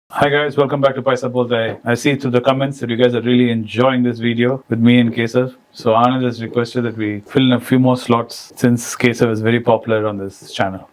Hi guys, welcome back to Paisa Bolta. I see through the comments that you guys are really enjoying this video with me and Kesav. So Anand has requested that we fill in a few more slots since Kesav is very popular on this channel.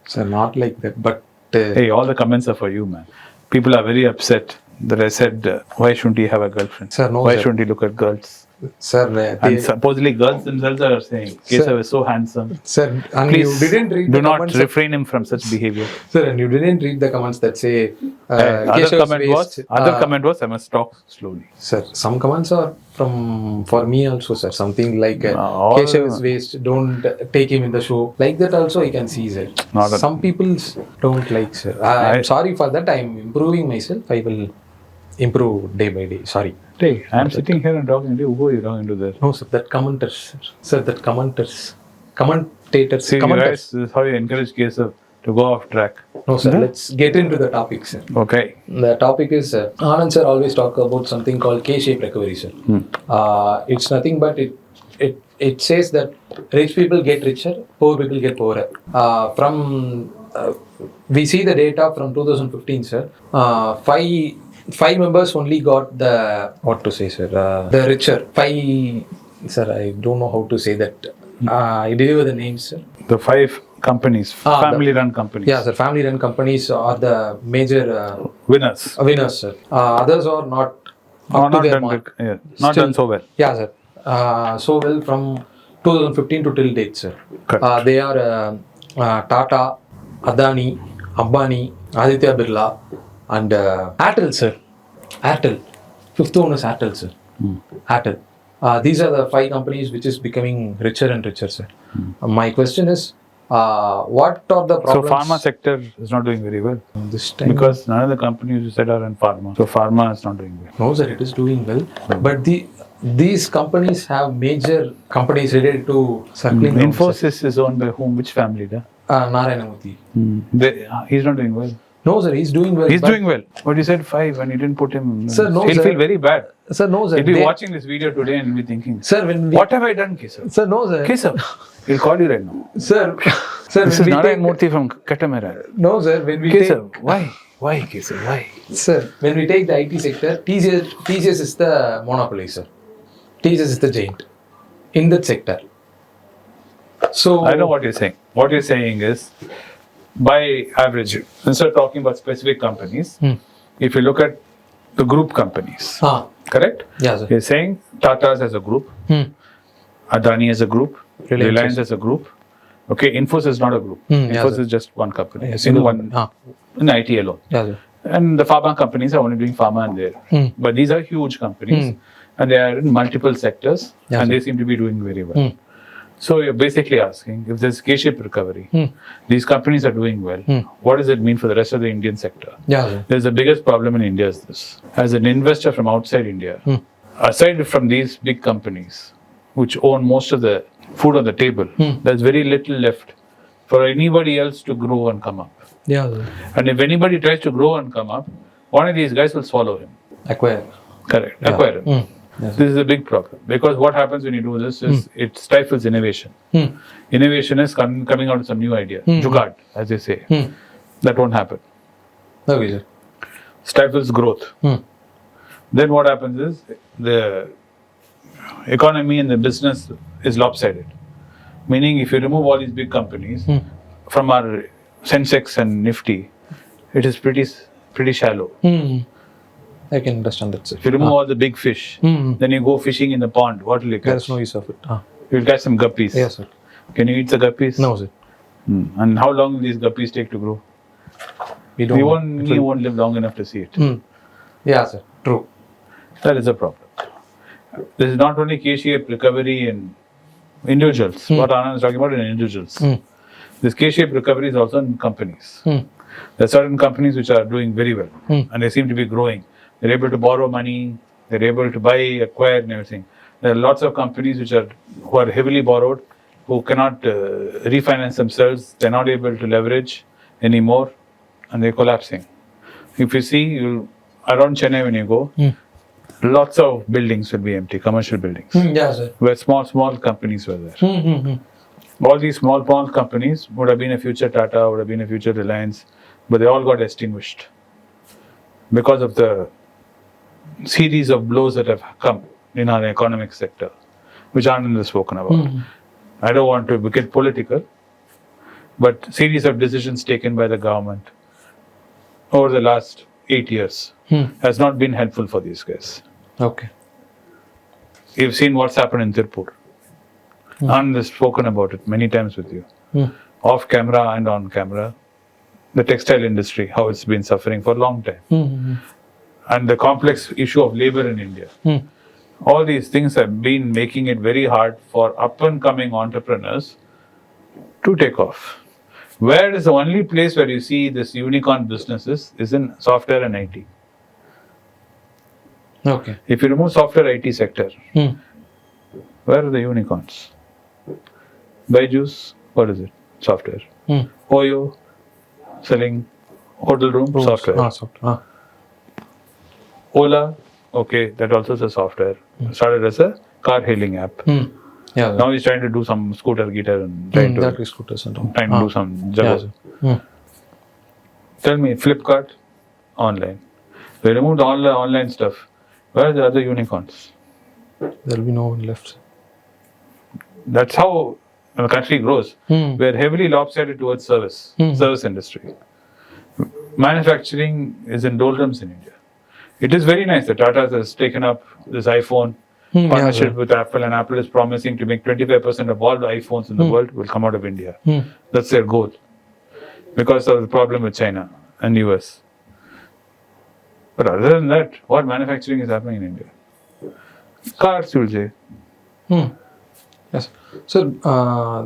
Sir, not like that, but... Hey, all the comments are for you, man. People are very upset that I said, why shouldn't he have a girlfriend? Sir, no, why sir. shouldn't he look at girls? Sir, And supposedly girls themselves are saying, Kesav is so handsome. Sir, and Please you didn't read do the not comments. refrain him from such behavior. Sir, and you didn't read the comments that say... Other comment was, I must talk slowly. Sir, some comments are for me also, sir. Something like, Keshav is waste, don't take him in the show. Like that also I can see, sir. Some people don't like, sir. I'm sorry for that. I'm improving myself. I will improve day by day. Sorry. Hey, I'm sitting here and talking to you. Who are you talking to there? No, sir. That commenters, sir. Sir, that commentators. See, guys, this is how you encourage Kesav to go off track. No, sir. Let's get into the topic, sir. Okay. The topic is Anand sir always talk about something called K-shape recovery, sir. It's nothing but it says that rich people get richer, poor people get poorer. We see the data from 2015, sir. Five members only got the the richer. Sir, I don't know how to say that. I deliver the names, sir. The 5 companies, family-run companies. Yeah, sir. Family-run companies are the major winners. Winners, sir. Others are not done so well. Yeah, sir. So well from 2015 to till date, sir. They are Tata, Adani, Ambani, Aditya Birla, and Airtel, sir. Airtel. Fifth one is Airtel, sir. Airtel. These are the 5 companies which is becoming richer and richer, sir. My question is, what are the problems? So pharma sector is not doing very well. This time, because none of the companies you said are in pharma. So pharma is not doing well. No, sir, it is doing well. But these companies have major companies related to circling. Infosys is owned by whom? Which family? Narayanamurthy. He's not doing well. No, sir, he's doing well. He's doing well. But you said 5 and you didn't put him. Sir, no, he'll sir. feel very bad. Sir, no, sir. He'll be watching this video today and be thinking, sir, what have I done, Kesav? Sir, no, sir. Kesav, he'll call you right now. Sir, this is Narayan Murthy from Katamera. No, sir. When we Kesav, why? Why, Kesav? Why? Sir, when we take the IT sector, TCS is the monopoly, sir. TCS is the giant in that sector. So I know what you're saying. What you're saying is, by average, instead of talking about specific companies, if you look at the group companies, correct? Yeah, sir. You're saying Tata's as a group, Adani as a group, Reliance as a group. Okay, Infosys is not a group. Infosys is just one company, single one in IT alone. Yeah, sir. And the pharma companies are only doing pharma and there. But these are huge companies and they are in multiple sectors and they seem to be doing very well. So you're basically asking, if there's K-shaped recovery, these companies are doing well, what does it mean for the rest of the Indian sector? Yeah, sir. There's the biggest problem in India is this. As an investor from outside India, aside from these big companies, which own most of the food on the table, there's very little left for anybody else to grow and come up. Yeah, sir. And if anybody tries to grow and come up, one of these guys will swallow him. Acquire. Correct. Yeah. Acquire him. Yes. This is a big problem because what happens when you do this is it stifles innovation. Innovation is coming out with some new idea. Jugaad, as they say. That won't happen. Okay, sir. Stifles growth. Then what happens is the economy and the business is lopsided. Meaning if you remove all these big companies from our Sensex and Nifty, it is pretty shallow. I can understand that, sir. If you remove all the big fish, then you go fishing in the pond, what will you catch? There's no use of it. You'll catch some guppies. Yes, sir. Can you eat the guppies? No, sir. And how long will these guppies take to grow? You won't live long enough to see it. Yeah, sir. True. That is a problem. This is not only K-shaped recovery in individuals. What Anand is talking about in individuals. This K-shaped recovery is also in companies. There are certain companies which are doing very well and they seem to be growing. They're able to borrow money, they're able to buy, acquire and everything. There are lots of companies who are heavily borrowed, who cannot refinance themselves, they're not able to leverage anymore and they're collapsing. If you see, around Chennai when you go, lots of buildings will be empty, commercial buildings. Yeah, sir. Where small companies were there. All these small companies would have been a future Tata, would have been a future Reliance, but they all got extinguished. because of the series of blows that have come in our economic sector, which Anand has spoken about. I don't want to get political, but series of decisions taken by the government over the last 8 years has not been helpful for these guys. Okay. You've seen what's happened in Tirupur. Anand has spoken about it many times with you. Off camera and on camera. The textile industry, how it's been suffering for a long time. And the complex issue of labor in India. All these things have been making it very hard for up and coming entrepreneurs to take off. Where is the only place where you see this unicorn businesses is in software and IT. Okay. If you remove software IT sector, where are the unicorns? Byju's, what is it? Software. Oyo, selling hotel rooms, software. Software. Ola, okay, that also is a software. Started as a car hailing app. Yeah. Now he's trying to do some scooter guitar and trying to scooters and all. do some juggle. Tell me, Flipkart, online. We removed all the online stuff. Where are the other unicorns? There will be no one left. That's how the country grows. We're heavily lopsided towards service industry. Manufacturing is in doldrums in India. It is very nice that Tata has taken up this iPhone partnership with Apple, and Apple is promising to make 25% of all the iPhones in the world will come out of India. That's their goal. Because of the problem with China and US. But other than that, what manufacturing is happening in India? Cars, you'll say. Yes. So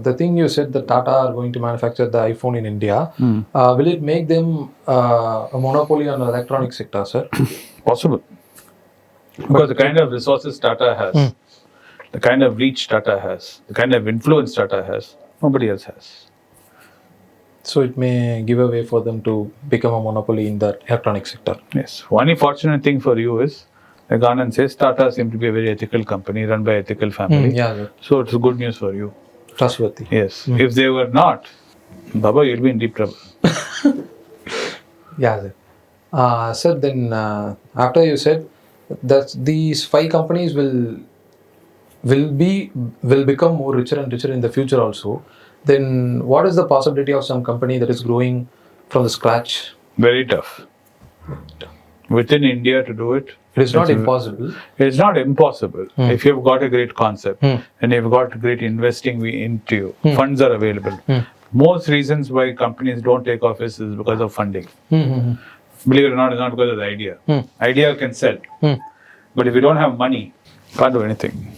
the thing you said that Tata are going to manufacture the iPhone in India, will it make them a monopoly on the electronic sector, sir? Possible. Because the kind of resources Tata has, the kind of reach Tata has, the kind of influence Tata has, nobody else has. So it may give a way for them to become a monopoly in the electronic sector. Yes. One fortunate thing for you is, like Anand says, Tata seems to be a very ethical company run by ethical family. So it's good news for you. Trustworthy. Yes. If they were not, Baba, you'll be in deep trouble. Sir. Sir, then after you said that these 5 companies will become more richer and richer in the future also, then what is the possibility of some company that is growing from the scratch? Very tough. Within India to do it. It is not impossible. It's not impossible. If you've got a great concept and you've got great investing into you, funds are available. Most reasons why companies don't take off is because of funding. Believe it or not, it's not because of the idea. Idea can sell. But if you don't have money, you can't do anything.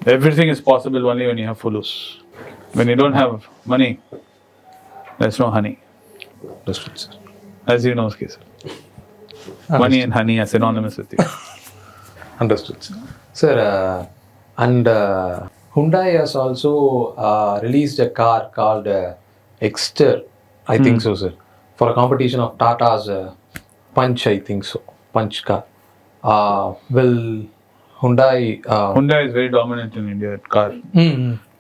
Everything is possible only when you have fulus. When you don't have money, there's no honey. Understood, sir. As you know, Kesar. Money and honey are synonymous with you. Understood, sir. Sir, and Hyundai has also released a car called Exter, I think so, sir, for a competition of Tata's Punch, I think so, Punch car. Will Hyundai... Hyundai is very dominant in India car.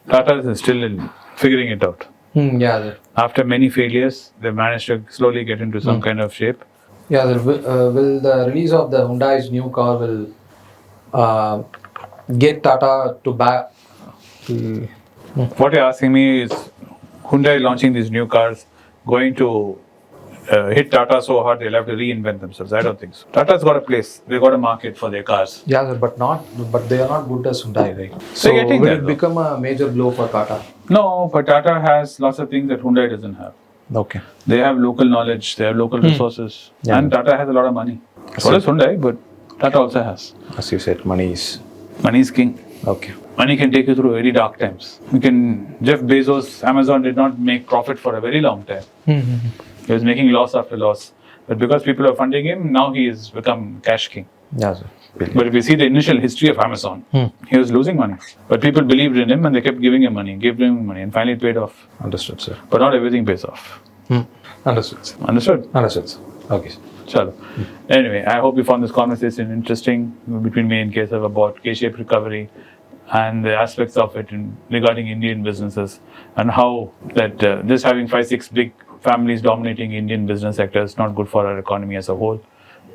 Tata is still figuring it out. Sir. After many failures, they managed to slowly get into some kind of shape. Sir. Will the release of the Hyundai's new car will get Tata to back? What you're asking me is, Hyundai launching these new cars going to hit Tata so hard they'll have to reinvent themselves? I don't think so. Tata's got a place. They've got a market for their cars. Sir, but they are not good as Hyundai, right? So They're getting will there, it become a major blow for Tata? No, but Tata has lots of things that Hyundai doesn't have. Okay. They have local knowledge, they have local resources, and Tata has a lot of money. So does Hyundai, but Tata also has. As you said, money is king. okay. Money can take you through very dark times. Jeff Bezos, Amazon did not make profit for a very long time. He was making loss after loss. But because people are funding him, now he has become cash king. Yeah, sir. But if you see the initial history of Amazon, he was losing money. But people believed in him and they kept giving him money, and finally it paid off. Understood, sir. But not everything pays off. Understood, sir. Understood? Understood, sir. Okay, sir. Chalo. Anyway, I hope you found this conversation interesting between me and Kesav about K-shaped recovery and the aspects of it regarding Indian businesses and how that just having 5-6 big families dominating Indian business sector is not good for our economy as a whole.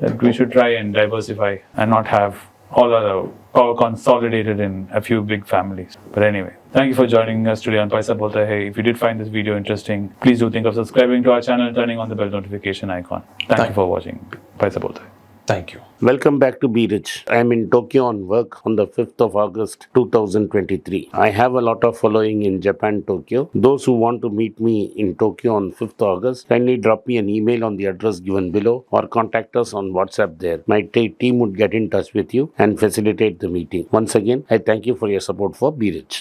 that we should try and diversify and not have all our power consolidated in a few big families. But anyway, thank you for joining us today on Paisa Bolta. Hey, if you did find this video interesting, please do think of subscribing to our channel and turning on the bell notification icon. Thank you for watching Paisa Bolta. Thank you. Welcome back to Be Rich. I am in Tokyo on work on the 5th of August 2023. I have a lot of following in Japan, Tokyo. Those who want to meet me in Tokyo on 5th August, kindly drop me an email on the address given below or contact us on WhatsApp there. My team would get in touch with you and facilitate the meeting. Once again, I thank you for your support for Be Rich.